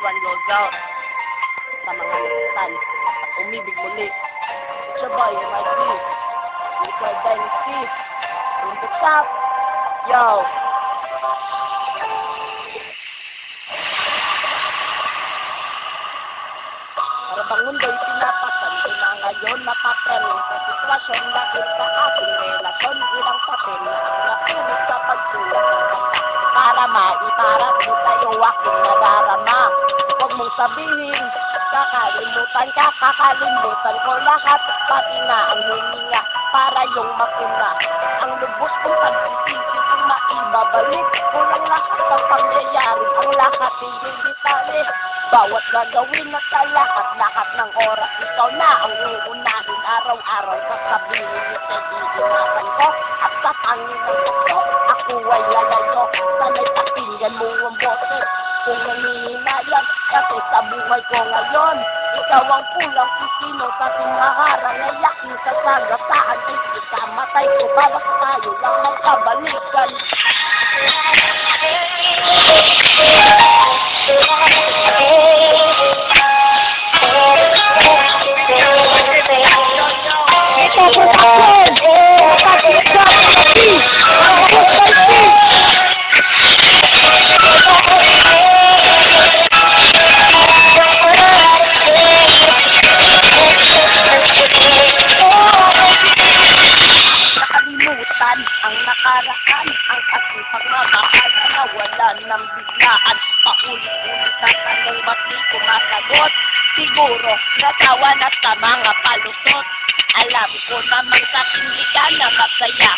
one goes out sa mga nasaktan at umibig muli. It's your boy, MIT, Liquid Dynasty, in the top, yo! Para bang mundo'y pinapasan ko na ngayon napapel sa sitwasyon dahil sa ating relasyon ilang papel na ang nakinig sa pagsulat ng kanta para maiparap mo sa'yo aking nadarama. Huwag mong sabihin kakalimutan ko lahat pati na ang hininga para yung makuna ang lubos kong pagsisisi kung maibabalik kulang lahat ng pangyayari ang lahat hindi detalye. Bawat gagawin na sa lahat ng oras, ikaw na ang uunahin araw-araw. Sasabihin ni iingatan ko at sa pangin ng tukso, ako ay lalayo. Sana'y pakinggan mo ang boses kung nanihinayan kasi sa buhay ko ngayon. Ikaw ang pulang kusino sa tinaharang ngayak ni sa sagasaan ay ikamatay ko babak tayo lang magkabalikan. Ang nakaraan, ang ating pagmamahal na wala ng biglaan. Paulit-ulit na tanong ba't di ko masagot? Siguro natawan at sa mga palusot. Alam ko namang sa hindi ka na masaya,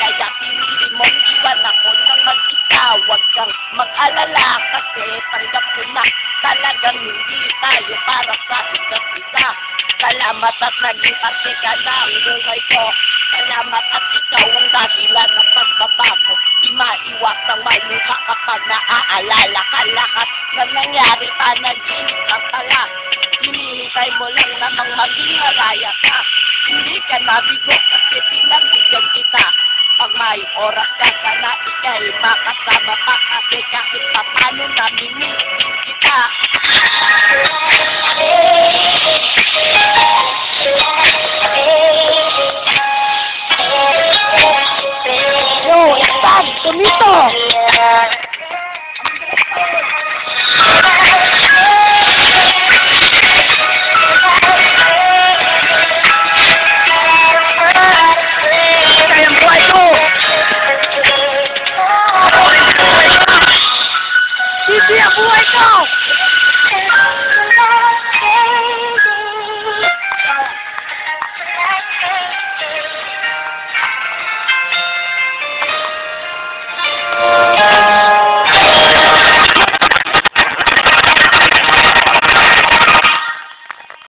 kaya pinili mong iwan ako ng mag-isa. Huwag kang mag-alala kasi tanggap ko na talagang hindi tayo para sa isa't isa. Salamat at naging parte ka na ang buhay ko. Salamat at ikaw ang dahilan ng pagbabago. Di maiwasang maluha kapag naaalala ka lahat na nangyari pa naginip ka pala. Hinihintay mo lang namang maging maraya ka. Hindi ka nabigo kasi pinagbigyan kita. Pag may oras ka sana ikay makasama pa